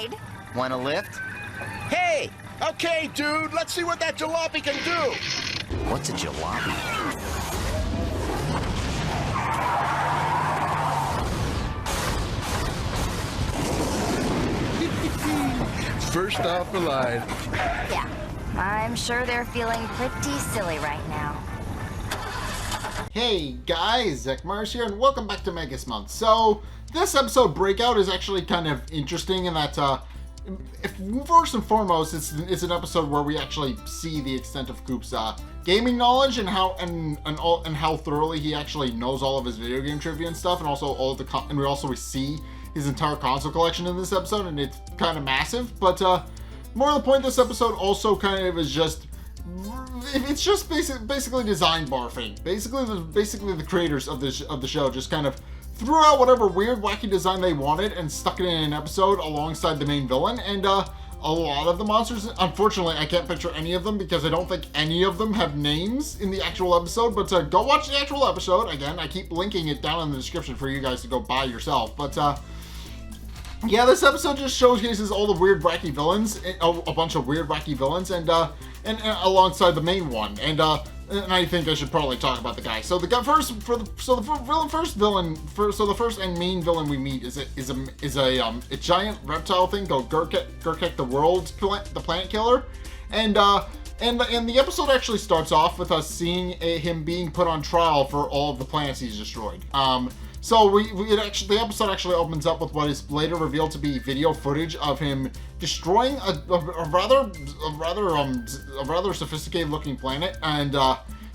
ride. Want a lift? Hey! Okay, dude, let's see what that jalopy can do! What's a jalopy? First off the line. Yeah, I'm sure they're feeling pretty silly right now. Hey guys, Zack here, and welcome back to Megas Month. So, this episode, Breakout, is actually kind of interesting in that, first and foremost, it's an episode where we actually see the extent of Coop's gaming knowledge and how thoroughly he actually knows all of his video game trivia and stuff, and also all of we see his entire console collection in this episode, and it's kind of massive. But more to the point, this episode also kind of is just. It's just basically design barfing. Basically the creators of the show just kind of threw out whatever weird, wacky design they wanted and stuck it in an episode alongside the main villain. And a lot of the monsters, unfortunately, I can't picture any of them because I don't think any of them have names in the actual episode. But go watch the actual episode. Again, I keep linking it down in the description for you guys to go buy yourself. But yeah, this episode just showcases all the weird, wacky villains, a bunch of weird, wacky villains, and alongside the main one. And I think I should probably talk about the guy. So the first and main villain we meet is a giant reptile thing called Gurkek the Planet Killer, and the episode actually starts off with us seeing him being put on trial for all of the planets he's destroyed. So the episode actually opens up with what is later revealed to be video footage of him destroying a rather sophisticated looking planet, and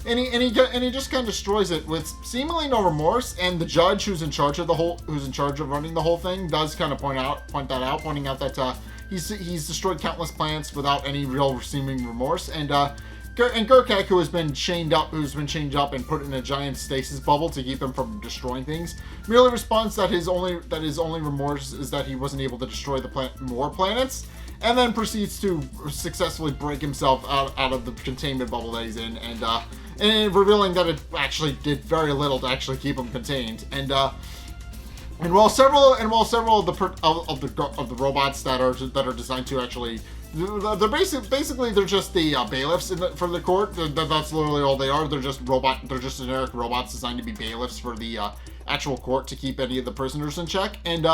he just kind of destroys it with seemingly no remorse. And the judge who's in charge of running the whole thing does kind of pointing out that he's destroyed countless planets without any real seeming remorse. And Gurkek, who has been chained up and put in a giant stasis bubble to keep him from destroying things, merely responds that his only remorse is that he wasn't able to destroy more planets, and then proceeds to successfully break himself out of the containment bubble that he's in, and revealing that it actually did very little to actually keep him contained. And while several of the robots that are designed to actually, they're basically they're just the bailiffs for the court. That's literally all they are. They're just generic robots designed to be bailiffs for the actual court to keep any of the prisoners in check. And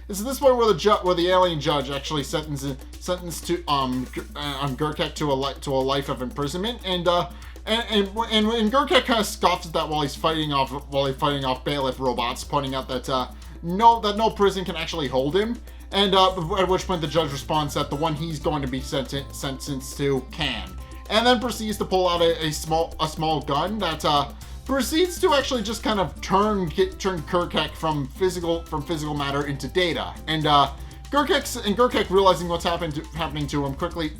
it's at this point where the alien judge actually sentenced to Gurkek to a life of imprisonment. And Gurkek kind of scoffs at that while he's fighting off bailiff robots, pointing out that no prison can actually hold him. And at which point the judge responds that the one he's going to be sentenced to can, and then proceeds to pull out a small gun that proceeds to actually just kind of turn Gurkek from physical matter into data. And Gurkek, realizing what's happening to him, quickly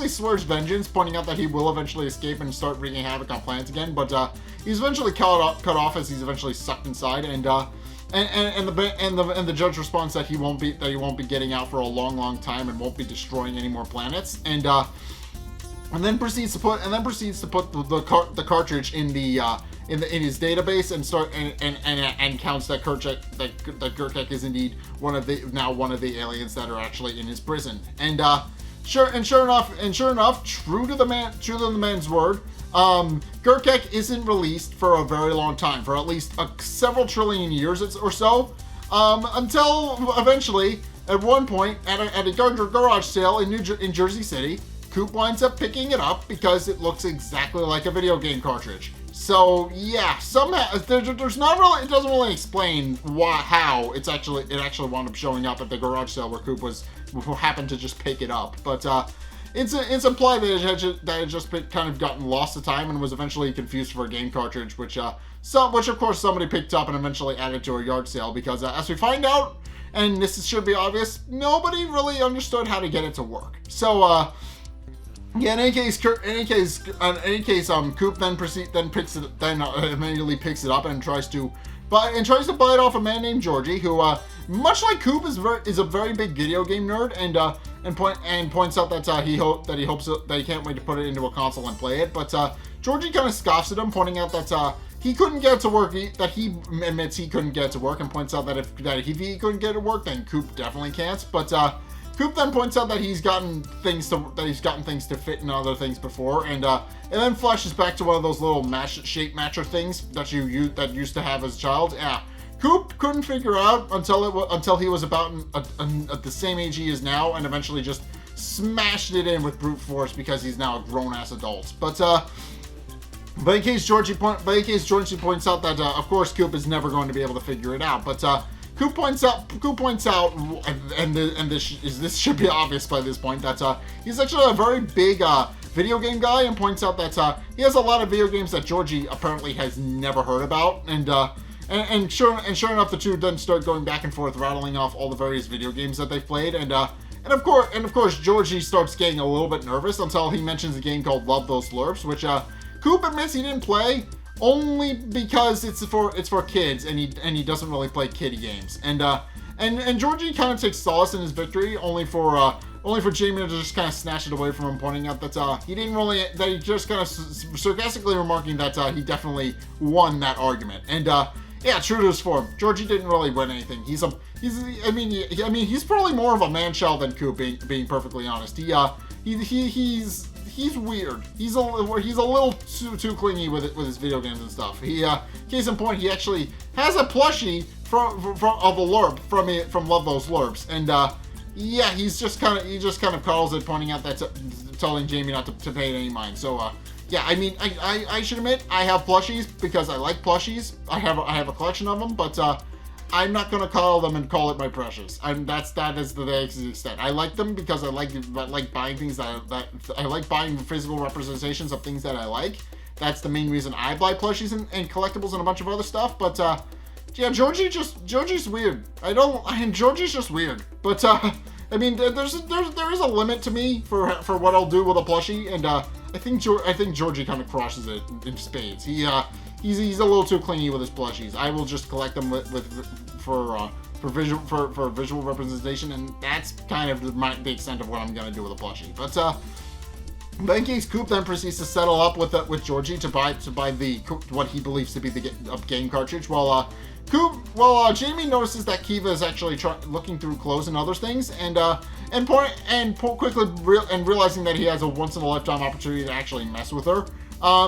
swears vengeance, pointing out that he will eventually escape and start wreaking havoc on planets again. But he's eventually cut off as he's eventually sucked inside. And the judge responds that he won't be getting out for a long time and won't be destroying any more planets, and then proceeds to put the cartridge in his database and counts that Gurkek is indeed one of the aliens that are actually in his prison. And sure enough, true to the man's word, Gurkek isn't released for a very long time, for at least several trillion years or so, until eventually, at one point, at a garage sale in Jersey City, Coop winds up picking it up because it looks exactly like a video game cartridge. So yeah, somehow there's not really, it doesn't really explain how it actually wound up showing up at the garage sale where Coop happened to just pick it up, but it's implied that it had just kind of gotten lost to time and was eventually confused for a game cartridge, which of course somebody picked up and eventually added to a yard sale, because as we find out, and this should be obvious, nobody really understood how to get it to work. So yeah, in any case, Coop then immediately picks it up and tries to buy it off a man named Georgie, who, much like Coop, is a very big video game nerd, and points out that he hopes that he can't wait to put it into a console and play it. But Georgie kind of scoffs at him, pointing out that he couldn't get it to work. That he admits he couldn't get it to work, and points out that if he couldn't get it to work, then Coop definitely can't. But Coop then points out that he's gotten things to fit in other things before, and then flashes back to one of those little shape matcher things that you used to have as a child. Yeah. Coop couldn't figure out until he was about at the same age he is now, and eventually just smashed it in with brute force because he's now a grown-ass adult. But in case Georgie points out that of course Coop is never going to be able to figure it out. But Coop points out, and this should be obvious by this point, that he's actually a very big video game guy, and points out that he has a lot of video games that Georgie apparently has never heard about, and sure enough, the two then start going back and forth, rattling off all the various video games that they've played, and of course, Georgie starts getting a little bit nervous until he mentions a game called Love Those Slurps, which Coop admits he didn't play only because it's for kids, and he doesn't really play kiddie games, and Georgie kind of takes solace in his victory, only for Jamie to just kind of snatch it away from him, pointing out that he just kind of sarcastically remarking that he definitely won that argument, and yeah, true to his form, Georgie didn't really win anything. He's probably more of a man-child than Coop, being perfectly honest. He's weird. He's a little too clingy with his video games and stuff. Case in point, he actually has a plushie of a LURP from Love Those Slurps, and yeah, he just kind of cuddles it, pointing out that telling Jamie not to pay it any mind. So yeah, I mean, I should admit, I have plushies because I like plushies. I have a collection of them, but I'm not gonna cuddle them and call it my precious. That is the extent. I like them because I like buying things that I like buying physical representations of things that I like. That's the main reason I buy plushies and collectibles and a bunch of other stuff. But yeah, Georgie's weird. Georgie's just weird. But I mean, there is a limit to me for what I'll do with a plushie, and I think Georgie kind of crosses it in spades. He's a little too clingy with his plushies. I will just collect them for visual representation, and that's kind of the extent of what I'm gonna do with a plushie. But in case Coop then proceeds to settle up with Georgie to buy what he believes to be the game cartridge, while Jamie notices that Kiva is actually looking through clothes and other things, and quickly realizing that he has a once-in-a-lifetime opportunity to actually mess with her.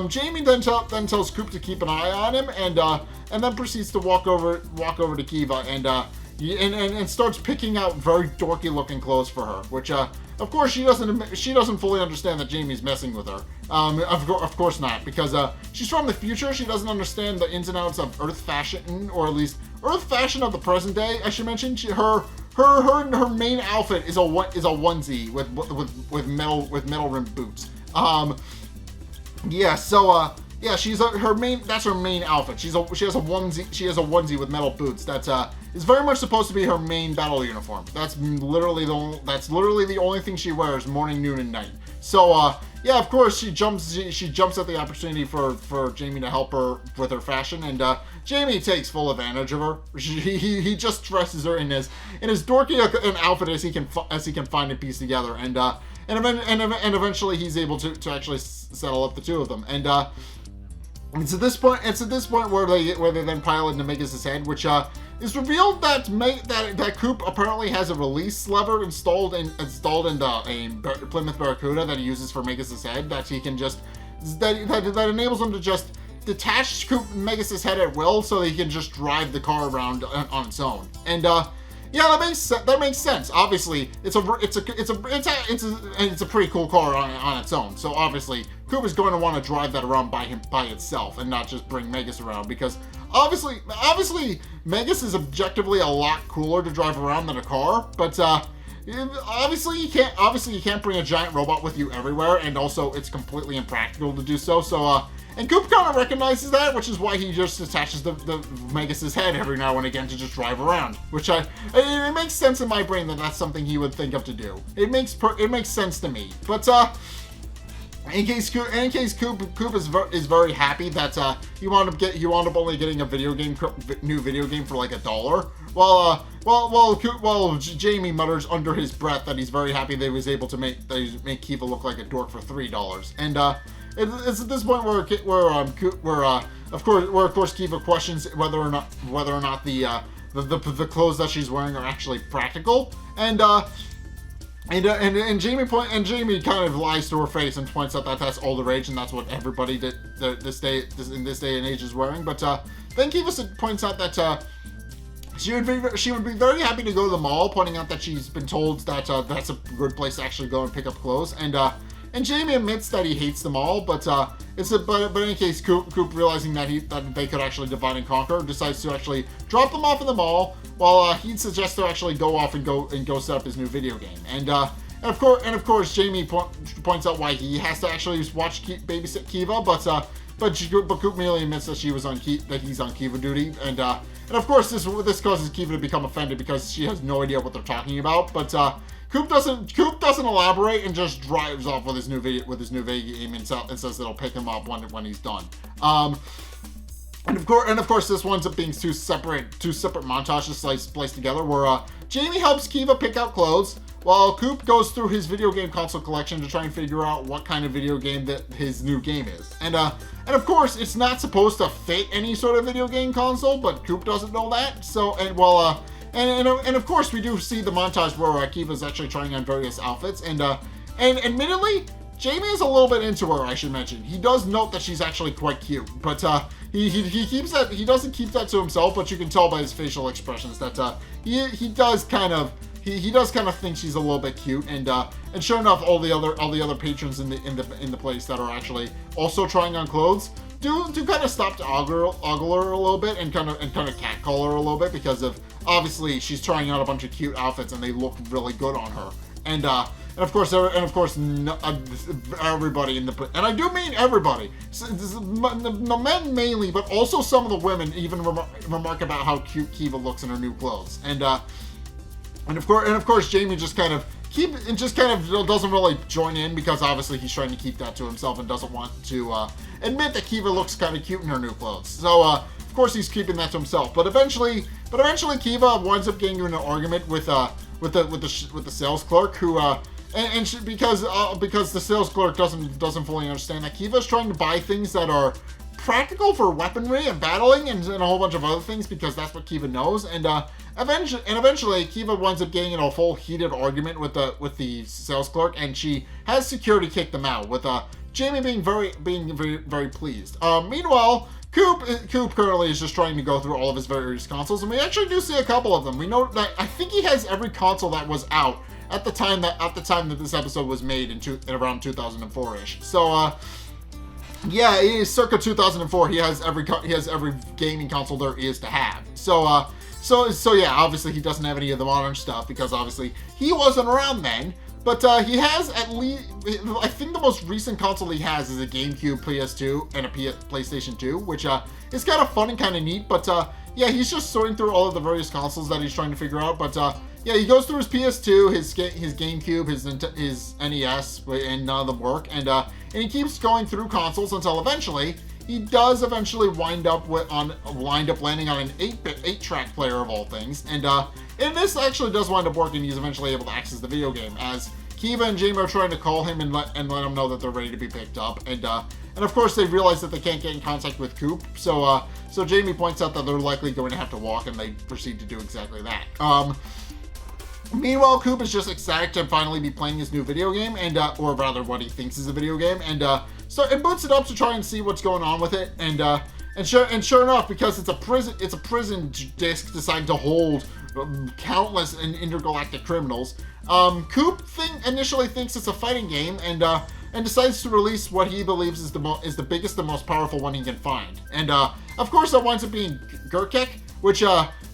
Jamie then tells Coop to keep an eye on him, and then proceeds to walk over to Kiva and starts picking out very dorky-looking clothes for her, which of course she doesn't fully understand that Jamie's messing with her. Of course not, because she's from the future. She doesn't understand the ins and outs of Earth fashion, or at least Earth fashion of the present day. I should mention her main outfit is a onesie with metal rimmed boots. Yeah, so yeah, that's her main outfit. She has a onesie with metal boots. That's is very much supposed to be her main battle uniform. That's literally the only thing she wears morning, noon, and night. So yeah, of course she jumps at the opportunity for Jamie to help her with her fashion, and Jamie takes full advantage of her. He just dresses her in as dorky an outfit as he can find and piece together, and eventually he's able to actually settle up the two of them, and it's at this point where they then pile into Megas' head, which is revealed that Coop apparently has a release lever installed in a Plymouth Barracuda that he uses for Megas' head, that he can just that enables him to just detach Megas' head at will, so he can just drive the car around on its own. And yeah, that makes sense. Obviously, it's a pretty cool car on its own. So obviously, Coop is going to want to drive that around by itself and not just bring Megas around, because obviously Megas is objectively a lot cooler to drive around than a car. But obviously you can't bring a giant robot with you everywhere, and also it's completely impractical to do so. So and Coop kind of recognizes that, which is why he just attaches the Megas' head every now and again to just drive around. Which it makes sense in my brain that that's something he would think of to do. It makes sense to me. But In case Coop is very happy that he wound up only getting a new video game for like $1. While Jamie mutters under his breath that he's very happy that he was able to make Kiva look like a dork for $3. And it's at this point where of course Kiva questions whether or not the clothes that she's wearing are actually practical. And Jamie kind of lies to her face and points out that that's all the rage and that's what everybody in this day and age is wearing. But then Kiva points out that she would be very happy to go to the mall, pointing out that she's been told that that's a good place to actually go and pick up clothes. And Jamie admits that he hates the mall, but in any case, Coop realizing that they could actually divide and conquer, decides to actually drop them off in the mall, while he suggests to actually go off and go set up his new video game. And of course, Jamie points out why he has to actually babysit Kiva, but Coop merely admits that he's on Kiva duty, and of course this causes Kiva to become offended because she has no idea what they're talking about, but Coop doesn't elaborate and just drives off with his new video game and says that he'll pick him up when he's done. And of course, this winds up being two separate montages spliced together, where Jamie helps Kiva pick out clothes, while Coop goes through his video game console collection to try and figure out what kind of video game that his new game is. And of course, it's not supposed to fit any sort of video game console, but Coop doesn't know that. So, and of course, we do see the montage where Kiva's actually trying on various outfits, and admittedly, Jamie is a little bit into her, I should mention. He does note that she's actually quite cute, but he doesn't keep that to himself, but you can tell by his facial expressions that he does kind of think she's a little bit cute, and sure enough, all the other patrons in the place that are actually also trying on clothes do kind of stop to ogle her a little bit and kind of catcall her a little bit, because of obviously she's trying out a bunch of cute outfits and they look really good on her. And of course, everybody and I do mean everybody, the men mainly, but also some of the women even remark about how cute Kiva looks in her new clothes. And of course, Jamie just kind of doesn't really join in, because obviously he's trying to keep that to himself and doesn't want to admit that Kiva looks kind of cute in her new clothes. So of course he's keeping that to himself. But eventually Kiva winds up getting into an argument with the sales clerk, who because the sales clerk doesn't fully understand that Kiva is trying to buy things that are practical for weaponry and battling and a whole bunch of other things, because that's what Kiva knows. And eventually Kiva winds up getting in a full heated argument with the sales clerk, and she has security kick them out, with Jamie being very pleased. Meanwhile, Coop currently is just trying to go through all of his various consoles, and we actually do see a couple of them. We know that I think he has every console that was out at the time that this episode was made in around 2004-ish. So yeah, it is circa 2004. He has every gaming console there is to have. So yeah, obviously he doesn't have any of the modern stuff, because obviously he wasn't around then. But he has at least, I think the most recent console he has is a GameCube, PS2, and a PlayStation 2, which is kind of fun and kind of neat. But yeah, he's just sorting through all of the various consoles that he's trying to figure out. But yeah, he goes through his PS2, his GameCube, his NES, and none of them work. And he keeps going through consoles until eventually he does wind up landing on an 8-track player of all things. And this actually does wind up working. He's eventually able to access the video game, as Kiva and Jamie are trying to call him and let him know that they're ready to be picked up. And of course they realize that they can't get in contact with Coop. So Jamie points out that they're likely going to have to walk, and they proceed to do exactly that. Meanwhile, Coop is just ecstatic to finally be playing his new video game, and or rather what he thinks is a video game, and boots it up to try and see what's going on with it. And sure enough, because it's a prison disc designed to hold countless and intergalactic criminals, Coop initially thinks it's a fighting game, and decides to release what he believes is the biggest and most powerful one he can find. And of course, that winds up being Gurkek, which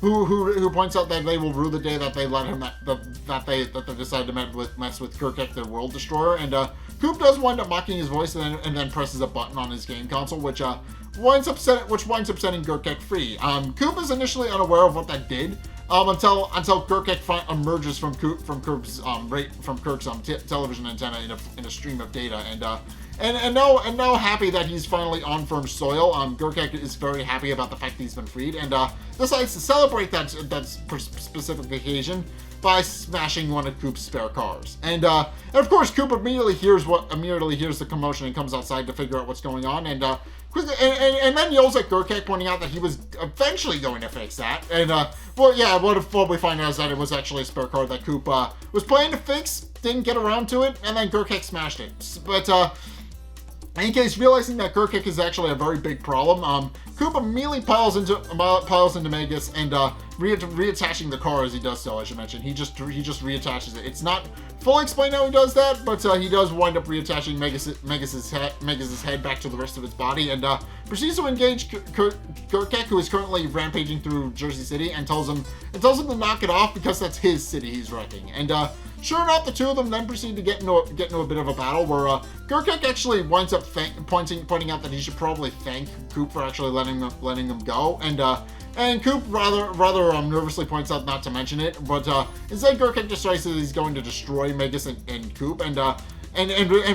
who points out that they will rue the day that they let him that they decide to mess with Gurkek, their world destroyer. And Coop does wind up mocking his voice, and then presses a button on his game console, which winds up setting Gurkek free. Coop is initially unaware of what that did, until Gurkek emerges from Kirk's television antenna in a stream of data, and now happy that he's finally on firm soil. Gurkek is very happy about the fact that he's been freed, and decides to celebrate that specific occasion by smashing one of Coop's spare cars. And of course, Coop immediately hears the commotion and comes outside to figure out what's going on, and then yells at Gurkek, pointing out that he was eventually going to fix that. And what we find out is that it was actually a spare car that Coop was planning to fix, didn't get around to it, and then Gurkek smashed it. But in any case, realizing that Gurkek is actually a very big problem, Coop immediately piles into Megas and reattaching the car as he does so. As you mentioned, he just reattaches it. It's not fully explained how he does that, but he does wind up reattaching Megas' head back to the rest of its body, and proceeds to engage Gurkek, who is currently rampaging through Jersey City, and tells him to knock it off because that's his city he's wrecking. And sure enough, the two of them then proceed to get into a bit of a battle where Gurkek actually winds up pointing out that he should probably thank Coop for actually letting them go, and Coop rather nervously points out not to mention it, but instead Gurkek decides that he's going to destroy Megas and Coop, and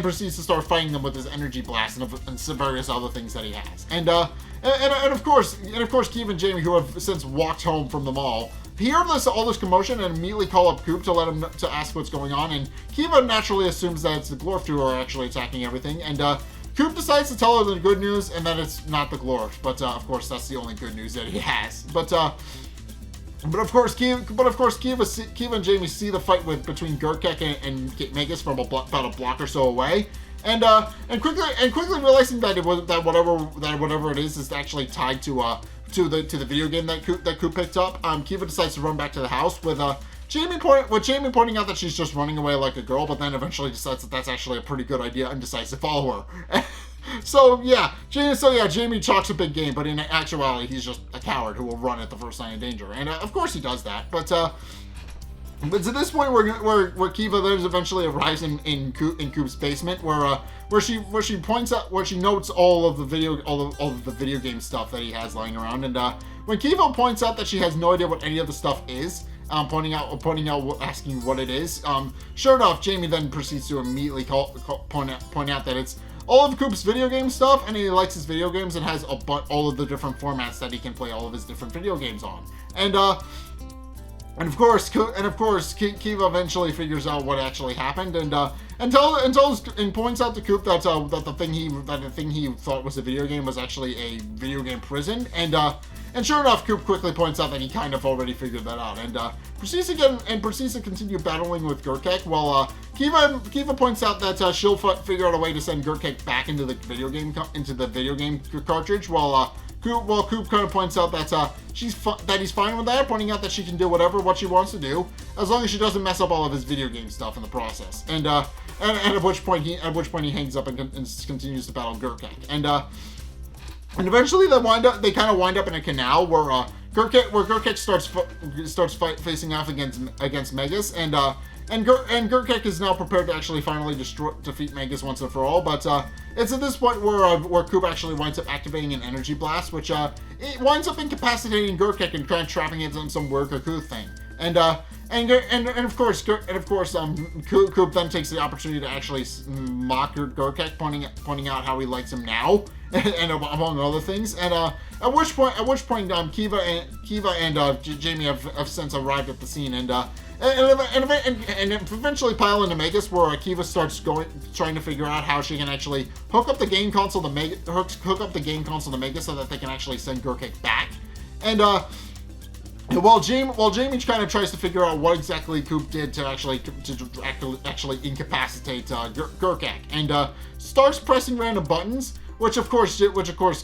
proceeds to start fighting them with his energy blast and some various other things that he has. And of course, Keeve and Jamie, who have since walked home from the mall, hear all this commotion and immediately call up Coop to ask what's going on. And Kiva naturally assumes that it's the Glorf who are actually attacking everything. And Coop decides to tell her the good news, and that it's not the Glorf. But of course, that's the only good news that he has. But of course, Kiva and Jamie see the fight between Gurkek and Megas from about a block or so away, and quickly realizing that whatever it is actually tied to the video game that Coop picked up. Kiva decides to run back to the house with Jamie pointing out that she's just running away like a girl, but then eventually decides that that's actually a pretty good idea and decides to follow her. Jamie chalks a big game, but in actuality, he's just a coward who will run at the first sign of danger. And of course he does that. But to this point, where Kiva then eventually arrives in Coop's basement, where she notes all of the video game stuff that he has lying around. And when Kiva points out that she has no idea what any of the stuff is, asking what it is, sure enough, Jamie then proceeds to immediately point out that it's all of Coop's video game stuff, and he likes his video games and has all of the different formats that he can play all of his different video games on. And of course, Kiva eventually figures out what actually happened, and points out to Coop that the thing he thought was a video game was actually a video game prison, and sure enough, Coop quickly points out that he kind of already figured that out, and proceeds to continue battling with Gurkek, while Kiva points out that she'll figure out a way to send Gurkek back into the video game cartridge, while Coop kind of points out that he's fine with that, pointing out that she can do what she wants to do, as long as she doesn't mess up all of his video game stuff in the process. And at which point he hangs up and continues to battle Gurkek. And eventually they kind of wind up in a canal where Gurkek starts facing off against Megas, and Gurkek is now prepared to actually finally defeat Megas once and for all. But it's at this point where Coop actually winds up activating an energy blast, which it winds up incapacitating Gurkek and kind of trapping it in some weird cuckoo thing. And of course, Coop then takes the opportunity to actually mock Gurkek, pointing out how he likes him now, and among other things. And at which point, Kiva and Jamie have since arrived at the scene, and eventually pile into Megas, where Kiva starts trying to figure out how she can actually hook up the game console to Megas so that they can actually send Gurkek back. And while Jamie kind of tries to figure out what exactly Coop did to actually incapacitate Gurkek, and starts pressing random buttons, which of course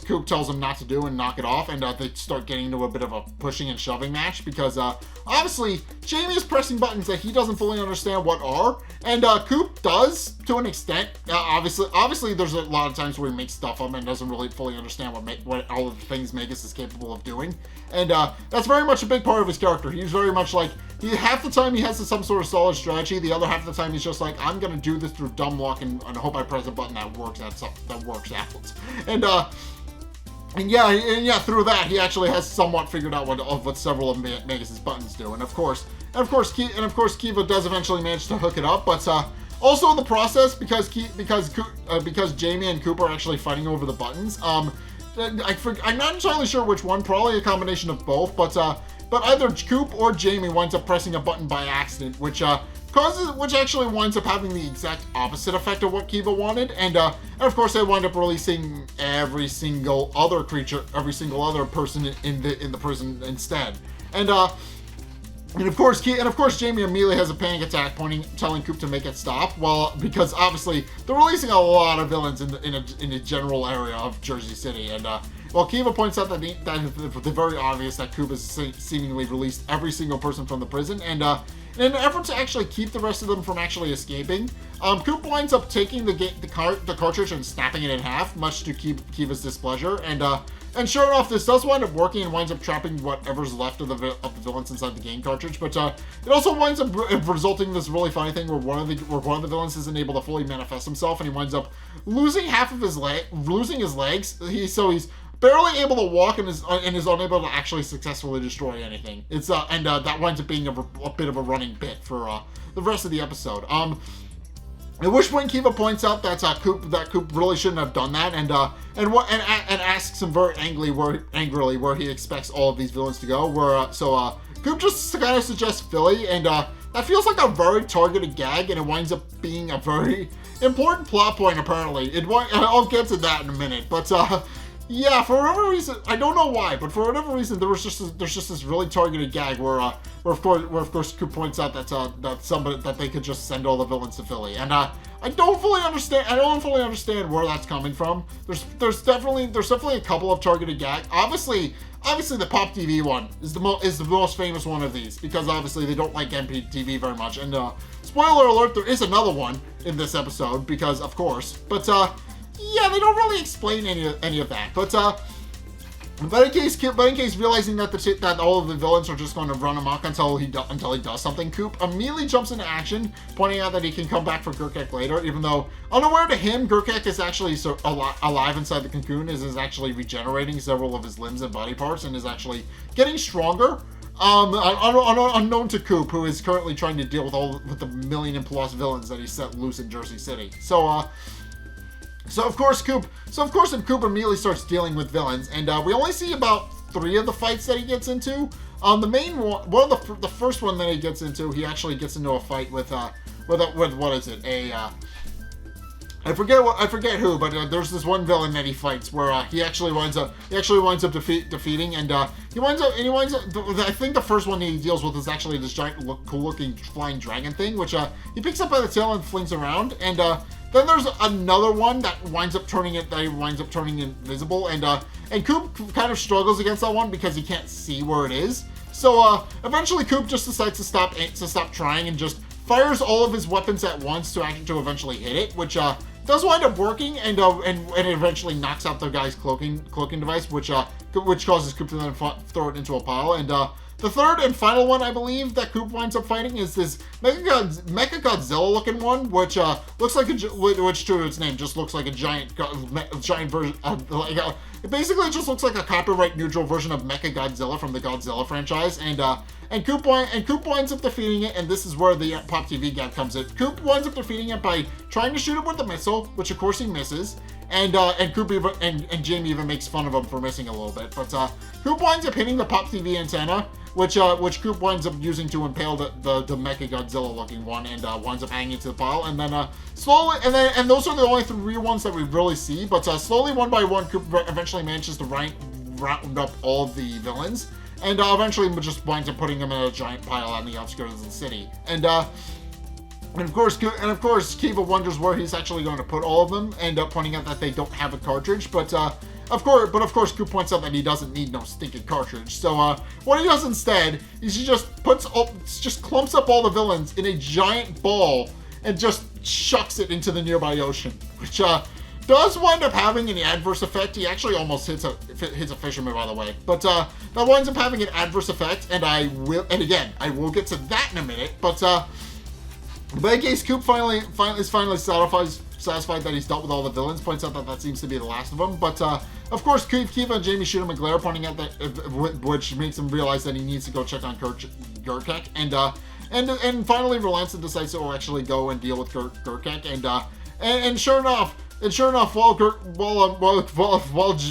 Coop tells him not to do and knock it off, and they start getting into a bit of a pushing and shoving match, because obviously Jamie is pressing buttons that he doesn't fully understand what are, and Coop does to an extent. Obviously there's a lot of times where he makes stuff up and doesn't really fully understand what all of the things Megas is capable of doing, and that's very much a big part of his character. He's very much like, half the time he has some sort of solid strategy, the other half of the time he's just like, I'm gonna do this through dumb luck and hope I press a button that works out. And And through that, he actually has somewhat figured out what several of Megas' buttons do. And of course, Kiva does eventually manage to hook it up, but also in the process, because Jamie and Coop are actually fighting over the buttons. I'm not entirely sure which one. Probably a combination of both, but either Coop or Jamie winds up pressing a button by accident, which actually winds up having the exact opposite effect of what Kiva wanted, and of course they wind up releasing every single other person in the prison instead, and of course Jamie immediately has a panic attack, telling Coop to make it stop. Well, because obviously they're releasing a lot of villains in a general area of Jersey City, and well, Kiva points out that it's very obvious that Coop has seemingly released every single person from the prison, and in an effort to actually keep the rest of them from actually escaping, Coop winds up taking the cartridge and snapping it in half, much to Kiva's displeasure, and sure enough, this does wind up working and winds up trapping whatever's left of the villains inside the game cartridge. But it also winds up resulting in this really funny thing where one of the villains isn't able to fully manifest himself, and he winds up losing half of his legs. He's barely able to walk and is unable to actually successfully destroy anything. That winds up being a bit of a running bit for the rest of the episode. At which point Kiva points out that Coop really shouldn't have done that, and asks him very angrily where he expects all of these villains to go. Coop just kind of suggests Philly, and that feels like a very targeted gag, and it winds up being a very important plot point. Apparently, I'll get to that in a minute, but yeah, for whatever reason, I don't know why, but for whatever reason, there's just this really targeted gag where of course Coop points out that they could just send all the villains to Philly, and I don't fully understand where that's coming from. There's definitely a couple of targeted gags. Obviously the Pop TV one is the most famous one of these, because obviously they don't like MPTV very much, and spoiler alert, there is another one in this episode, because of course, but yeah, they don't really explain any of that. But in case realizing that all of the villains are just going to run amok until he does something, Coop immediately jumps into action, pointing out that he can come back for Gurkek later, even though unaware to him, Gurkek is actually alive inside the cocoon, is actually regenerating several of his limbs and body parts, and is actually getting stronger. Unknown to Coop, who is currently trying to deal with the million-plus villains that he set loose in Jersey City. So of course Coop immediately starts dealing with villains, and we only see about 3 of the fights that he gets into. The main one of the first one that he gets into, he actually gets into a fight with what is it? I forget who, but there's this one villain that he fights where he actually winds up defeating, and he winds up. I think the first one he deals with is actually this giant, cool-looking flying dragon thing, which he picks up by the tail and flings around, and then there's another one that winds up turning invisible, and Coop kind of struggles against that one because he can't see where it is. So eventually Coop just decides to stop trying and just fires all of his weapons at once to eventually hit it, which does wind up working, and it eventually knocks out the guy's cloaking device, which causes Coop to then throw it into a pile. And the third and final one, I believe, that Coop winds up fighting is this Mechagodzilla looking one, which looks like which to its name just looks like a giant version. It basically just looks like a copyright neutral version of Mechagodzilla from the Godzilla franchise, and Coop winds up defeating it, and this is where the Pop TV gag comes in. Coop winds up defeating it by trying to shoot it with a missile, which of course he misses, and Coop and Jamie even makes fun of him for missing a little bit. But Coop winds up hitting the Pop TV antenna, which Coop winds up using to impale the Mechagodzilla looking one, and winds up hanging to the pile, and then slowly, and those are the only 3 ones that we really see. But slowly, one by one, Coop eventually manages to round up all of the villains, and eventually just winds up putting them in a giant pile on the outskirts of the city. And of course, Kiva wonders where he's actually going to put all of them, and pointing out that they don't have a cartridge. But of course, Coop points out that he doesn't need no stinking cartridge. So what he does instead is he just clumps up all the villains in a giant ball and just chucks it into the nearby ocean, which does wind up having an adverse effect. He actually almost hits a fisherman, by the way. But that winds up having an adverse effect, and I will get to that in a minute. But in case Coop finally satisfies satisfied that he's dealt with all the villains, points out that that seems to be the last of them. But of course, Kiva and Jamie shoot him a glare, pointing out that which makes him realize that he needs to go check on Gurkek, and finally relents and decides to actually go and deal with Gurkek, and sure enough,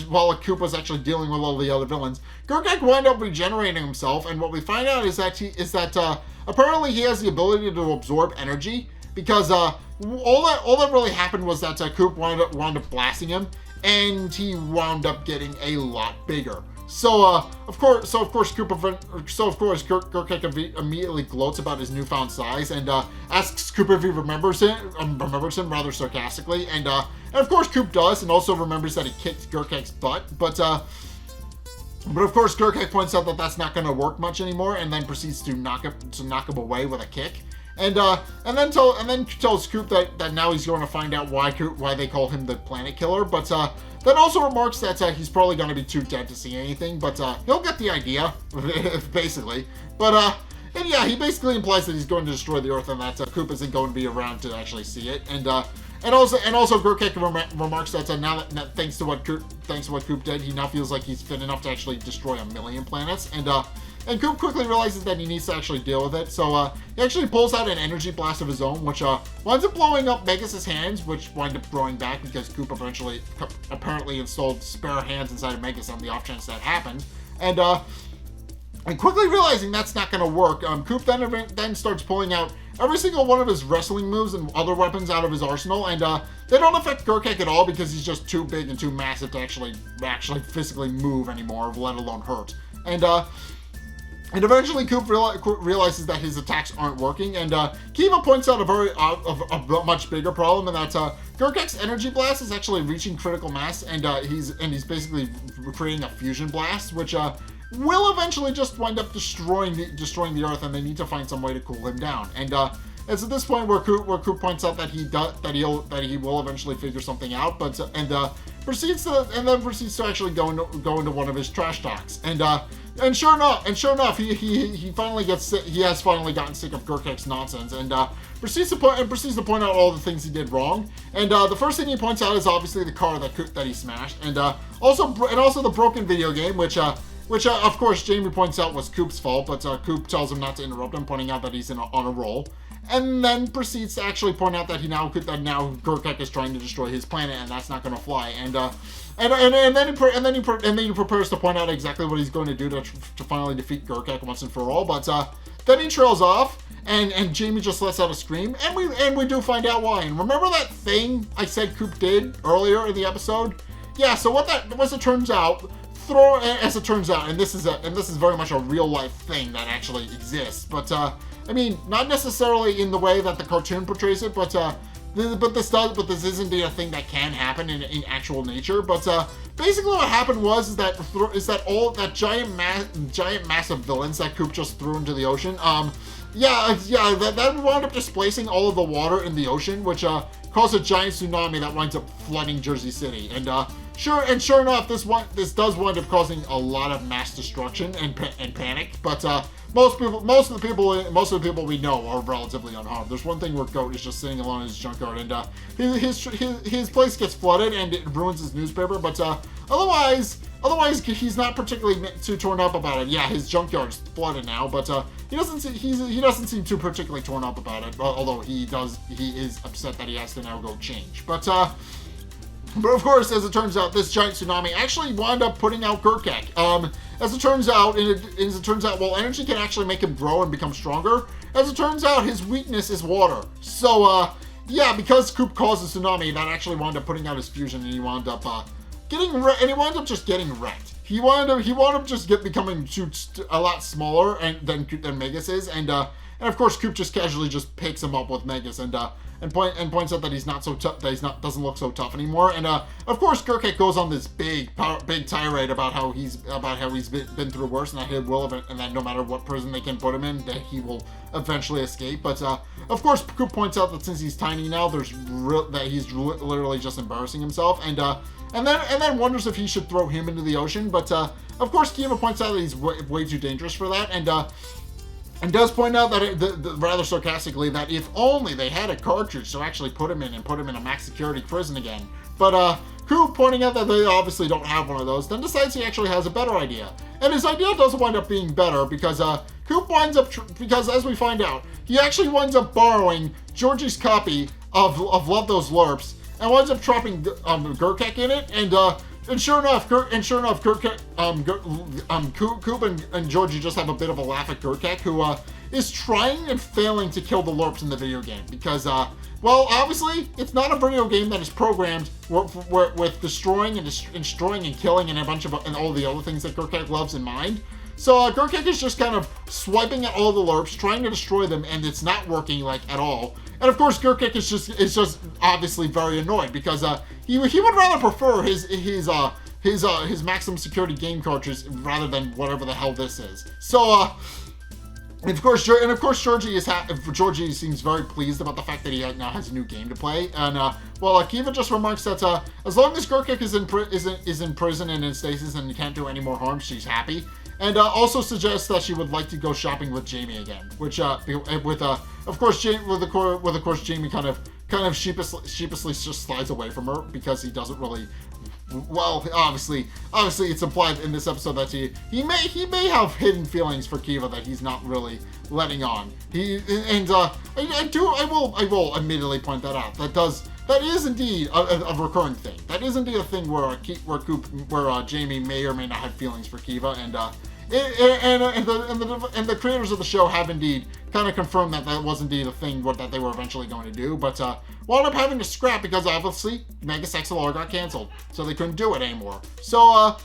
while Coop was actually dealing with all the other villains, Gurkek wound up regenerating himself, and what we find out is that apparently he has the ability to absorb energy, because all that really happened was that Coop wound up blasting him, and he wound up getting a lot bigger. So of course Gurkek immediately gloats about his newfound size, and asks Coop if he remembers him rather sarcastically, and of course Coop does, and also remembers that he kicked Gurkek's butt, but of course Gurkek points out that that's not going to work much anymore, and then proceeds to knock him away with a kick. And then tells Coop that now he's going to find out why they call him the Planet Killer, but then also remarks that he's probably going to be too dead to see anything, but he'll get the idea, basically. But and yeah, he basically implies that he's going to destroy the Earth, and that Coop isn't going to be around to actually see it. And also Gurkek remarks that now that thanks to what Coop did, he now feels like he's fit enough to actually destroy 1 million planets. And Coop quickly realizes that he needs to actually deal with it, so he actually pulls out an energy blast of his own, which winds up blowing up Megas' hands, which wind up growing back because Coop apparently installed spare hands inside of Megas on the off chance that happened. And quickly realizing that's not going to work, Coop then starts pulling out every single one of his wrestling moves and other weapons out of his arsenal, and they don't affect Gurkek at all because he's just too big and too massive to actually physically move anymore, let alone hurt. And eventually Coop realizes that his attacks aren't working, and Kiva points out a much bigger problem, and that Gurkek's energy blast is actually reaching critical mass, and he's basically creating a fusion blast, which will eventually just wind up destroying the Earth, and they need to find some way to cool him down. And it's at this point where Coop points out that he will eventually figure something out, but proceeds to actually go into one of his trash talks, and sure enough, he has finally gotten sick of Gurkek's nonsense, and proceeds to point out all the things he did wrong. And the first thing he points out is obviously the car that he smashed, and also the broken video game, which of course Jamie points out was Coop's fault, but Coop tells him not to interrupt him, pointing out that he's on a roll, and then proceeds to actually point out that now Gurkek is trying to destroy his planet, and that's not going to fly. And then he prepares to point out exactly what he's going to do to finally defeat Gurkek once and for all. But then he trails off, and Jamie just lets out a scream, and we do find out why. And remember that thing I said Coop did earlier in the episode? Yeah. So as it turns out, and this is very much a real life thing that actually exists, but I mean, not necessarily in the way that the cartoon portrays it, but this is indeed a thing that can happen in actual nature. But basically, what happened was that all that giant mass of villains that Coop just threw into the ocean, that wound up displacing all of the water in the ocean, which caused a giant tsunami that winds up flooding Jersey City. And sure enough, this does wind up causing a lot of mass destruction and panic. But most of the people we know are relatively unharmed. There's one thing where Goat is just sitting alone in his junkyard, and his place gets flooded and it ruins his newspaper. But otherwise he's not particularly too torn up about it. Yeah, his junkyard's flooded now, but he doesn't seem too particularly torn up about it. Although he is upset that he has to now go change. But of course, as it turns out, this giant tsunami actually wound up putting out Gurkek. As it turns out, while energy can actually make him grow and become stronger, as it turns out, his weakness is water. So, yeah, because Coop caused the tsunami, that actually wound up putting out his fusion, and he wound up just getting wrecked. He wound up just becoming a lot smaller than Megas is, and of course Coop just casually just picks him up with Megas, and points out that he's not so tough, that doesn't look so tough anymore. And of course Gurkek goes on this big tirade about how he's been through worse, and that no matter what prison they can put him in, that he will eventually escape. But of course Coop points out that since he's tiny now, that he's literally just embarrassing himself, and then wonders if he should throw him into the ocean. But of course Kiva points out that he's way too dangerous for that, And does point out that, rather sarcastically, that if only they had a cartridge to actually put him in and put him in a max security prison again. But Coop, pointing out that they obviously don't have one of those, then decides he actually has a better idea. And his idea does wind up being better because Coop winds up, because as we find out, he actually winds up borrowing Georgie's copy of Love Those Lurps and winds up dropping Gurkek in it, and sure enough, Coop and Georgie just have a bit of a laugh at Gurkek, who is trying and failing to kill the Lurps in the video game because, well, obviously, it's not a video game that is programmed with destroying and killing and a bunch of and all the other things that Gurkek loves in mind. So Gurkek is just kind of swiping at all the Lurps, trying to destroy them, and it's not working like at all. And of course, Gurkek is just obviously very annoyed because he would rather prefer his maximum security game cartridge rather than whatever the hell this is. So and of course Georgie seems very pleased about the fact that he now has a new game to play. And well, Kiva just remarks that as long as Gurkek is in prison and in stasis and can't do any more harm, she's happy. And also suggests that she would like to go shopping with Jamie again, which of course Jamie kind of sheepishly just slides away from her because he doesn't really. Well, obviously, it's implied in this episode that he may have hidden feelings for Kiva that he's not really letting on. I will admittedly point that out. That is indeed a recurring thing. That is indeed a thing where Jamie may or may not have feelings for Kiva, and the creators of the show have indeed kind of confirmed that was indeed a thing that they were eventually going to do, but wound up having to scrap because obviously Megas XLR got canceled, so they couldn't do it anymore. So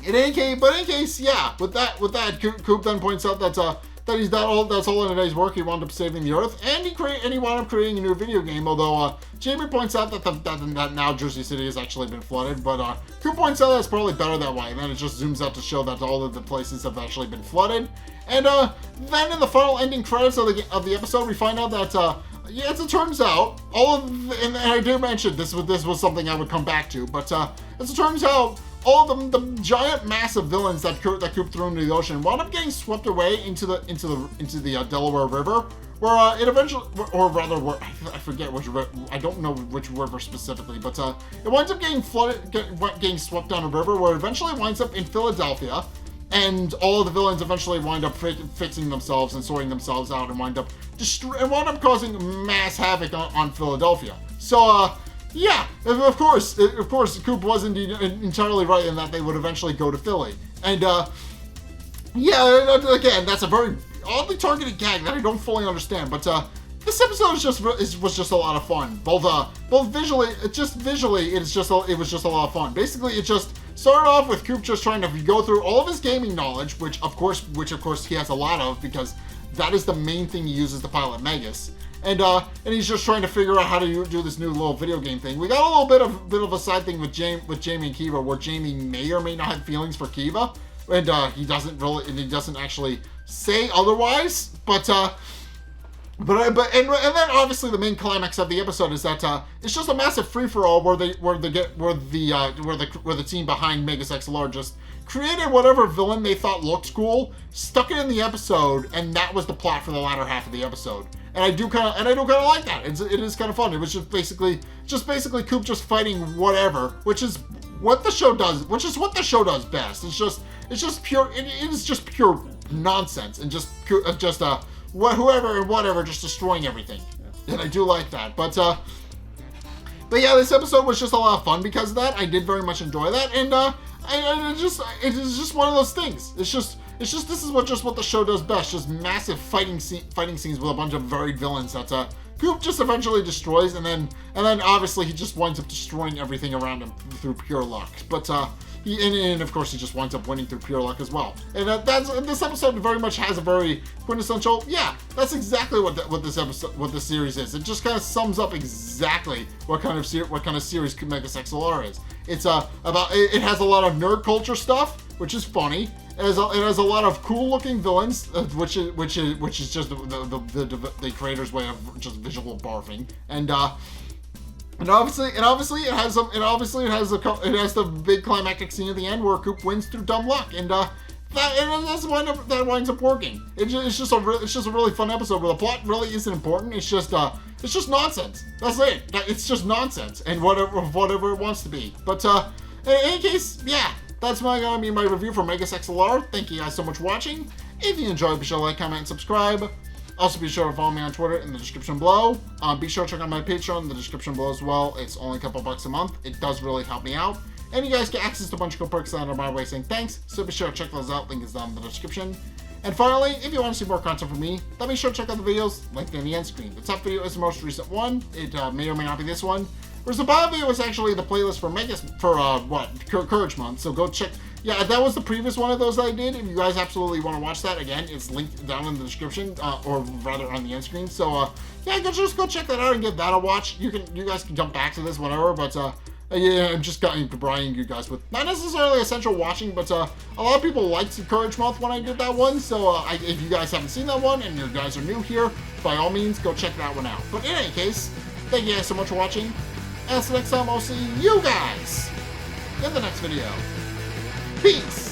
in any case, yeah. With that, Coop then points out that's all in a day's work. He wound up saving the Earth, and he wound up creating a new video game. Although Jamie points out that now Jersey City has actually been flooded, but Coop points out that's probably better that way. And then it just zooms out to show that all of the places have actually been flooded. And then in the final ending credits of the episode, we find out that as it turns out, and I do mention this was something I would come back to, but as it turns out, all the giant massive villains that Coop threw into the ocean wound up getting swept away into the Delaware River, where it eventually, or rather, I forget which, I don't know which river specifically, but it winds up getting getting swept down a river, where it eventually winds up in Philadelphia, and all of the villains eventually wind up fixing themselves and sorting themselves out, and wind up causing mass havoc on Philadelphia. So yeah, of course, Coop was indeed entirely right in that they would eventually go to Philly. And, yeah, again, that's a very oddly targeted gag that I don't fully understand, but, this episode was just a lot of fun. Both visually, it was just a lot of fun. Basically, it just started off with Coop just trying to go through all of his gaming knowledge, which of course he has a lot of, because that is the main thing he uses to pilot Megas. And he's just trying to figure out how to do this new little video game thing. We got a little bit of a side thing with Jamie and Kiva, where Jamie may or may not have feelings for Kiva, and he doesn't actually say otherwise. But then obviously the main climax of the episode is that it's just a massive free for all where the team behind Megas XLR just created whatever villain they thought looked cool, stuck it in the episode, and that was the plot for the latter half of the episode. And I do kind of like that. It is kind of fun. It was just basically Coop just fighting whatever, which is what the show does. Which is what the show does best. It is just pure nonsense and whoever and whatever just destroying everything. And I do like that. But yeah, this episode was just a lot of fun because of that. I did very much enjoy that, and it is just one of those things. This is what the show does best. Just massive fighting scenes with a bunch of varied villains that Coop just eventually destroys, and then obviously he just winds up destroying everything around him through pure luck. But and of course he just winds up winning through pure luck as well. And this episode very much has a very quintessential. Yeah, that's exactly what this series is. It just kind of sums up exactly what kind of series Megas XLR is. It has a lot of nerd culture stuff, which is funny. It has a lot of cool looking villains, which is just the creator's way of just visual barfing, and obviously it has the big climactic scene at the end where Coop wins through dumb luck, and that's why that winds up working. It's just a really fun episode where the plot really isn't important. It's just nonsense. That's it. It's just nonsense and whatever it wants to be. But in any case, yeah, that's gonna be my review for Megas XLR. Thank you guys so much for watching. If you enjoyed, be sure to like, comment, and subscribe. Also, be sure to follow me on Twitter in the description below. Be sure to check out my Patreon in the description below as well. It's only a couple bucks a month. It does really help me out. And you guys get access to a bunch of cool perks that are my way saying thanks. So be sure to check those out. Link is down in the description. And finally, if you want to see more content from me, then be sure to check out the videos linked in the end screen. The top video is the most recent one. It may or may not be this one. Whereas the bottom video was actually the playlist for Courage Month. So go check. Yeah, that was the previous one of those that I did. If you guys absolutely want to watch that, again, it's linked down in the description, or rather on the end screen. So yeah, just go check that out and give that a watch. You guys can jump back to this whenever, but yeah, I'm just providing you guys with not necessarily essential watching, but a lot of people liked Courage Month when I did that one. So if you guys haven't seen that one and you guys are new here, by all means, go check that one out. But in any case, thank you guys so much for watching. And until next time, I'll see you guys in the next video. Peace!